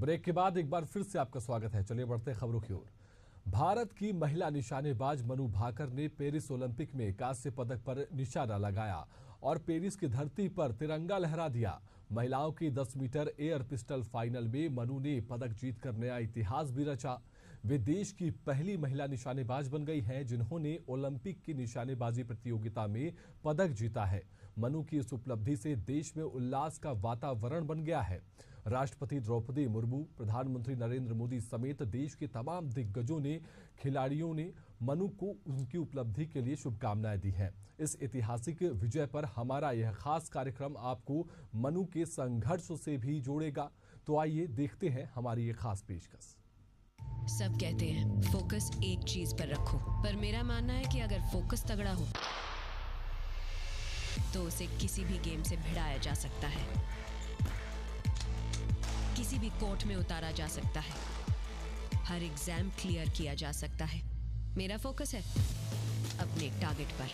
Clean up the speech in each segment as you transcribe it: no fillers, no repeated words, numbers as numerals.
Break के बाद एक बार फिर से आपका स्वागत है। चलिए बढ़ते हैं खबरों की ओर। भारत की महिला निशानेबाज मनु भाकर ने पेरिस ओलंपिक में कांस्य पदक पर निशाना लगाया और पेरिस की धरती पर तिरंगा लहरा दिया। महिलाओं की 10 मीटर एयर पिस्टल फाइनल में मनु ने पदक जीतकर नया इतिहास भी रचा। वे देश की पहली महिला निशानेबाज बन गई हैं जिन्होंने ओलंपिक की निशानेबाजी प्रतियोगिता में पदक जीता है। मनु की इस उपलब्धि से देश में उल्लास का वातावरण बन गया है। राष्ट्रपति द्रौपदी मुर्मू, प्रधानमंत्री नरेंद्र मोदी समेत देश के तमाम दिग्गजों ने खिलाड़ियों ने मनु को उनकी उपलब्धि के लिए शुभकामनाएं दी हैं। इस ऐतिहासिक विजय पर हमारा यह खास कार्यक्रम आपको मनु के संघर्ष से भी जोड़ेगा। तो आइए देखते हैं हमारी ये खास पेशकश। सब कहते हैं फोकस एक चीज पर रखो, पर मेरा मानना है कि अगर फोकस तगड़ा हो तो उसे किसी भी गेम से भिड़ाया जा सकता है, किसी भी कोर्ट में उतारा जा सकता है, हर एग्जाम क्लियर किया जा सकता है। मेरा फोकस है अपने टारगेट पर।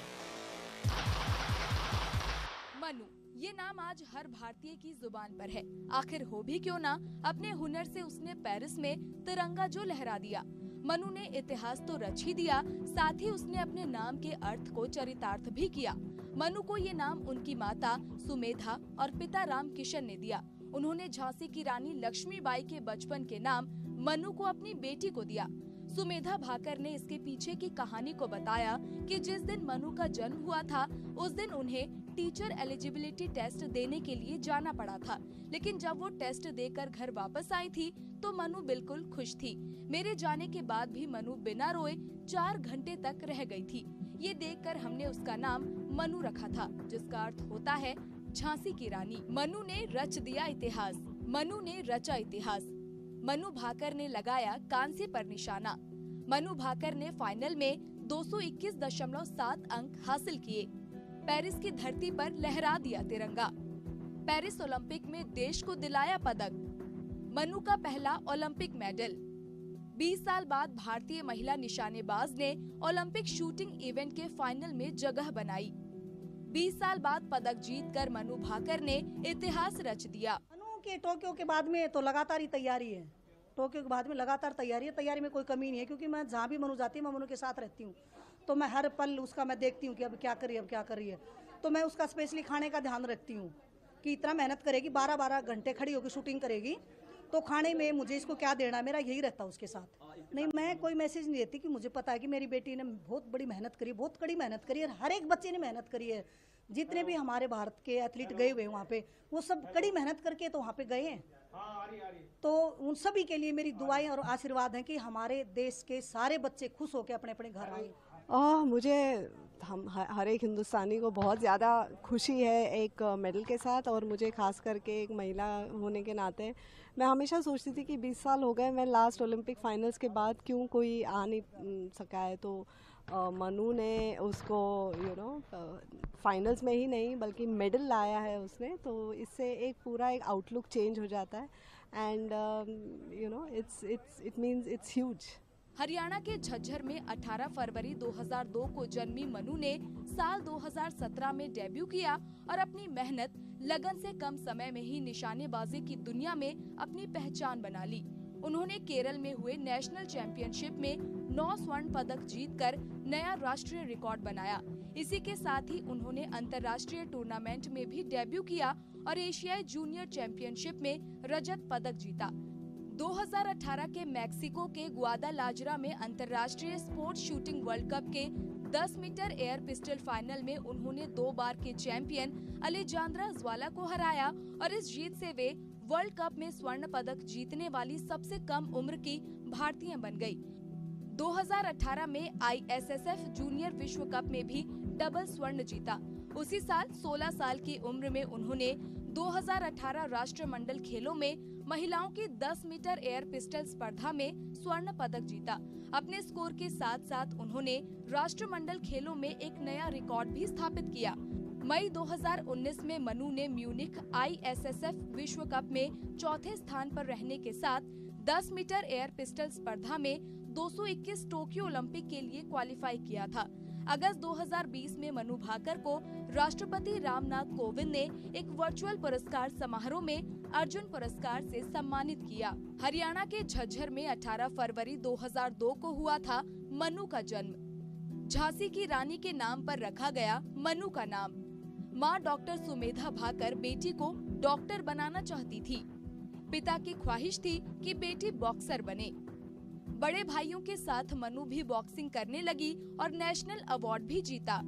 मनु, ये नाम आज हर भारतीय की जुबान पर है। आखिर हो भी क्यों ना, अपने हुनर से उसने पेरिस में तिरंगा जो लहरा दिया। मनु ने इतिहास तो रच ही दिया, साथ ही उसने अपने नाम के अर्थ को चरितार्थ भी किया। मनु को ये नाम उनकी माता सुमेधा और पिता राम किशन ने दिया। उन्होंने झांसी की रानी लक्ष्मीबाई के बचपन के नाम मनु को अपनी बेटी को दिया। सुमेधा भाकर ने इसके पीछे की कहानी को बताया कि जिस दिन मनु का जन्म हुआ था उस दिन उन्हें टीचर एलिजिबिलिटी टेस्ट देने के लिए जाना पड़ा था, लेकिन जब वो टेस्ट देकर घर वापस आई थी तो मनु बिल्कुल खुश थी। मेरे जाने के बाद भी मनु बिना रोए 4 घंटे तक रह गई थी। ये देखकर हमने उसका नाम मनु रखा था, जिसका अर्थ होता है झांसी की रानी। मनु ने रच दिया इतिहास, मनु ने रचा इतिहास। मनु भाकर ने लगाया कांस्य पर निशाना। मनु भाकर ने फाइनल में 221.7 अंक हासिल किए। पेरिस की धरती पर लहरा दिया तिरंगा। पेरिस ओलंपिक में देश को दिलाया पदक। मनु का पहला ओलंपिक मेडल। 20 साल बाद भारतीय महिला निशानेबाज ने ओलंपिक शूटिंग इवेंट के फाइनल में जगह बनाई। 20 साल बाद पदक जीतकर मनु भाकर ने इतिहास रच दिया। मनु के टोक्यो के बाद में तो लगातार ही तैयारी है। टोक्यो के बाद में लगातार तैयारी है। तैयारी में कोई कमी नहीं है, क्योंकि मैं जहाँ भी मनु जाती हूँ मैं मनु के साथ रहती हूँ, तो मैं हर पल उसका मैं देखती हूँ कि अब क्या कर रही है, अब क्या कर रही है। तो मैं उसका स्पेशली खाने का ध्यान रखती हूँ कि इतना मेहनत करेगी, 12-12 घंटे खड़ी होकर शूटिंग करेगी, तो खाने में मुझे इसको क्या देना, मेरा यही रहता है उसके साथ। नहीं, मैं कोई मैसेज नहीं देती कि मुझे पता है कि मेरी बेटी ने बहुत बड़ी मेहनत करी, बहुत कड़ी मेहनत करी है। हर एक बच्चे ने मेहनत करी है। जितने भी हमारे भारत के एथलीट गए हुए वहाँ पे, वो सब कड़ी मेहनत करके तो वहाँ पे गए हैं। तो उन सभी के लिए मेरी दुआएं और आशीर्वाद हैं कि हमारे देश के सारे बच्चे खुश होकर अपने अपने घर आए। मुझे हम हर एक हिंदुस्तानी को बहुत ज़्यादा खुशी है एक मेडल के साथ, और मुझे खास करके एक महिला होने के नाते मैं हमेशा सोचती थी कि 20 साल हो गए, मैं लास्ट ओलंपिक फाइनल्स के बाद क्यों कोई आ नहीं सका है। तो मनु ने उसको फाइनल्स में ही नहीं बल्कि मेडल लाया है उसने, तो इससे एक पूरा एक आउटलुक चेंज हो जाता है। And it means it's huge. Haryana के झज्जर में 18 फरवरी 2002 को जन्मी मनु ने साल 2017 में डेब्यू किया और अपनी मेहनत लगन से कम समय में ही निशानेबाजी की दुनिया में अपनी पहचान बना ली। उन्होंने केरल में हुए नेशनल चैंपियनशिप में 9 स्वर्ण पदक जीतकर नया राष्ट्रीय रिकॉर्ड बनाया। इसी के साथ ही उन्होंने अंतर्राष्ट्रीय टूर्नामेंट में भी डेब्यू किया और एशियाई जूनियर चैंपियनशिप में रजत पदक जीता। 2018 के मैक्सिको के ग्वादालाजरा में अंतर्राष्ट्रीय स्पोर्ट्स शूटिंग वर्ल्ड कप के 10 मीटर एयर पिस्टल फाइनल में उन्होंने 2 बार के चैंपियन अलेजांद्रा ज्वाला को हराया और इस जीत से वे वर्ल्ड कप में स्वर्ण पदक जीतने वाली सबसे कम उम्र की भारतीय बन गई। 2018 में ISSF जूनियर विश्व कप में भी डबल स्वर्ण जीता। उसी साल 16 साल की उम्र में उन्होंने 2018 राष्ट्रमंडल खेलों में महिलाओं की 10 मीटर एयर पिस्टल स्पर्धा में स्वर्ण पदक जीता। अपने स्कोर के साथ साथ उन्होंने राष्ट्रमंडल खेलों में एक नया रिकॉर्ड भी स्थापित किया। मई 2019 में मनु ने म्यूनिख ISSF विश्व कप में चौथे स्थान पर रहने के साथ 10 मीटर एयर पिस्टल स्पर्धा में 221 टोक्यो ओलंपिक के लिए क्वालिफाई किया था। अगस्त 2020 में मनु भाकर को राष्ट्रपति रामनाथ कोविंद ने एक वर्चुअल पुरस्कार समारोह में अर्जुन पुरस्कार से सम्मानित किया। हरियाणा के झज्जर में 18 फरवरी 2002 को हुआ था मनु का जन्म। झांसी की रानी के नाम पर रखा गया मनु का नाम। मां डॉक्टर सुमेधा भाकर बेटी को डॉक्टर बनाना चाहती थी। पिता की ख्वाहिश थी कि बेटी बॉक्सर बने। बड़े भाइयों के साथ मनु भी बॉक्सिंग करने लगी और नेशनल अवार्ड भी जीता।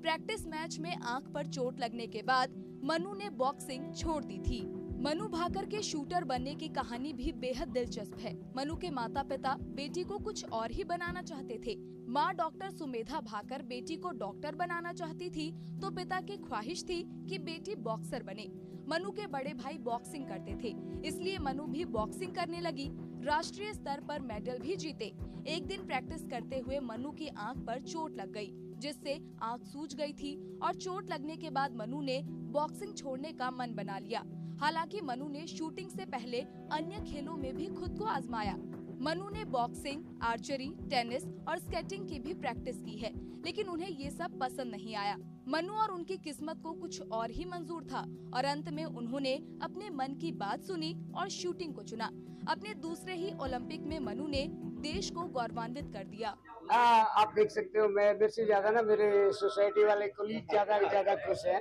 प्रैक्टिस मैच में आंख पर चोट लगने के बाद मनु ने बॉक्सिंग छोड़ दी थी। मनु भाकर के शूटर बनने की कहानी भी बेहद दिलचस्प है। मनु के माता पिता बेटी को कुछ और ही बनाना चाहते थे। मां डॉक्टर सुमेधा भाकर बेटी को डॉक्टर बनाना चाहती थी तो पिता की ख्वाहिश थी कि बेटी बॉक्सर बने। मनु के बड़े भाई बॉक्सिंग करते थे, इसलिए मनु भी बॉक्सिंग करने लगी। राष्ट्रीय स्तर पर मेडल भी जीते। एक दिन प्रैक्टिस करते हुए मनु की आंख पर चोट लग गई, जिससे आंख सूज गई थी और चोट लगने के बाद मनु ने बॉक्सिंग छोड़ने का मन बना लिया। हालांकि मनु ने शूटिंग से पहले अन्य खेलों में भी खुद को आजमाया। मनु ने बॉक्सिंग, आर्चरी, टेनिस और स्केटिंग की भी प्रैक्टिस की है, लेकिन उन्हें ये सब पसंद नहीं आया। मनु और उनकी किस्मत को कुछ और ही मंजूर था और अंत में उन्होंने अपने मन की बात सुनी और शूटिंग को चुना। अपने दूसरे ही ओलंपिक में मनु ने देश को गौरवान्वित कर दिया। आप देख सकते हो, मेरे से ज्यादा ना मेरे सोसाइटी वाले कोलीग ज्यादा खुश हैं।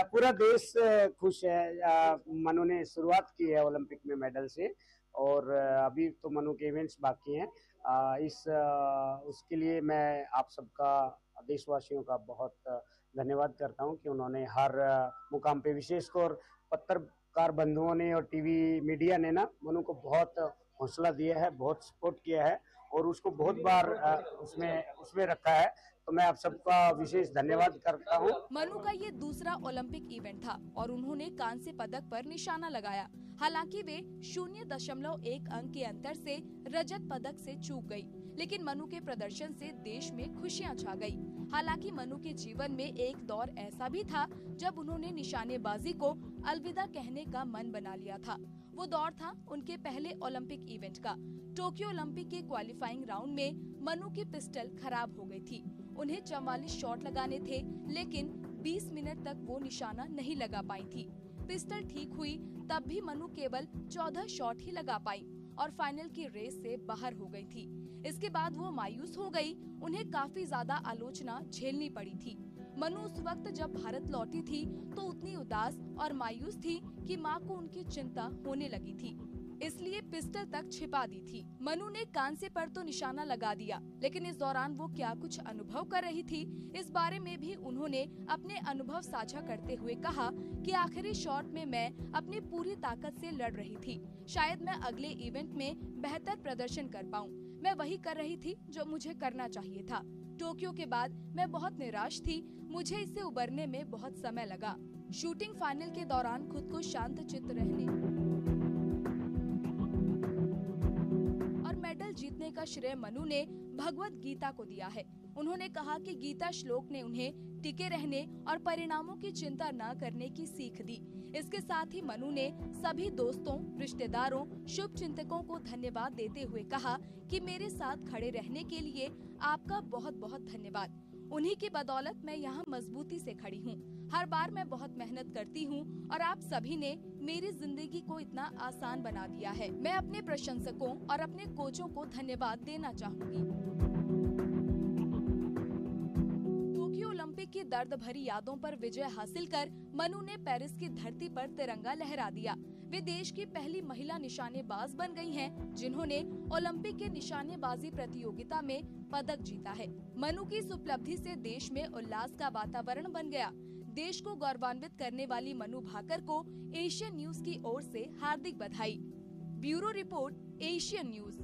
पूरा देश खुश है। मनु ने शुरुआत की है ओलंपिक में मेडल से और अभी तो मनु के इवेंट्स बाकी हैं। उसके लिए मैं आप सबका, देशवासियों का बहुत धन्यवाद करता हूं कि उन्होंने हर मुकाम पे, विशेषकर पत्रकार बंधुओं ने और टीवी मीडिया ने ना मनु को बहुत हौसला दिया है, बहुत सपोर्ट किया है और उसको बहुत बार उसमें रखा है। तो मैं आप सबका विशेष धन्यवाद करता हूं। मनु का ये दूसरा ओलंपिक इवेंट था और उन्होंने कांस्य पदक पर निशाना लगाया। हालांकि वे 0.1 अंक के अंतर से रजत पदक से चूक गई, लेकिन मनु के प्रदर्शन से देश में खुशियां छा गई। हालांकि मनु के जीवन में एक दौर ऐसा भी था जब उन्होंने निशानेबाजी को अलविदा कहने का मन बना लिया था। वो दौर था उनके पहले ओलंपिक इवेंट का। टोक्यो ओलंपिक के क्वालिफाइंग राउंड में मनु की पिस्टल खराब हो गई थी। उन्हें 44 शॉट लगाने थे, लेकिन 20 मिनट तक वो निशाना नहीं लगा पाई थी। पिस्टल ठीक हुई तब भी मनु केवल 14 शॉट ही लगा पाई और फाइनल की रेस से बाहर हो गई थी। इसके बाद वो मायूस हो गई। उन्हें काफी ज्यादा आलोचना झेलनी पड़ी थी। मनु उस वक्त जब भारत लौटी थी तो उतनी उदास और मायूस थी कि माँ को उनकी चिंता होने लगी थी, इसलिए पिस्टल तक छिपा दी थी। मनु ने कांसे पर तो निशाना लगा दिया, लेकिन इस दौरान वो क्या कुछ अनुभव कर रही थी, इस बारे में भी उन्होंने अपने अनुभव साझा करते हुए कहा कि आखिरी शॉट में मैं अपनी पूरी ताकत से लड़ रही थी। शायद मैं अगले इवेंट में बेहतर प्रदर्शन कर पाऊं। मैं वही कर रही थी जो मुझे करना चाहिए था। टोक्यो के बाद मैं बहुत निराश थी। मुझे इससे उबरने में बहुत समय लगा। शूटिंग फाइनल के दौरान खुद को शांत चित्त रहने और मेडल जीतने का श्रेय मनु ने भगवत गीता को दिया है। उन्होंने कहा कि गीता श्लोक ने उन्हें टिके रहने और परिणामों की चिंता न करने की सीख दी। इसके साथ ही मनु ने सभी दोस्तों, रिश्तेदारों, शुभ चिंतकों को धन्यवाद देते हुए कहा कि मेरे साथ खड़े रहने के लिए आपका बहुत बहुत धन्यवाद। उन्हीं की बदौलत मैं यहाँ मजबूती से खड़ी हूँ। हर बार मैं बहुत मेहनत करती हूँ और आप सभी ने मेरी जिंदगी को इतना आसान बना दिया है। मैं अपने प्रशंसकों और अपने कोचों को धन्यवाद देना चाहूँगी। टोक्यो ओलंपिक की दर्द भरी यादों पर विजय हासिल कर मनु ने पेरिस की धरती पर तिरंगा लहरा दिया। वे देश की पहली महिला निशानेबाज बन गई हैं, जिन्होंने ओलंपिक के निशानेबाजी प्रतियोगिता में पदक जीता है। मनु की इस उपलब्धि से देश में उल्लास का वातावरण बन गया। देश को गौरवान्वित करने वाली मनु भाकर को एशियन न्यूज की ओर से हार्दिक बधाई। Bureau report, Asian news.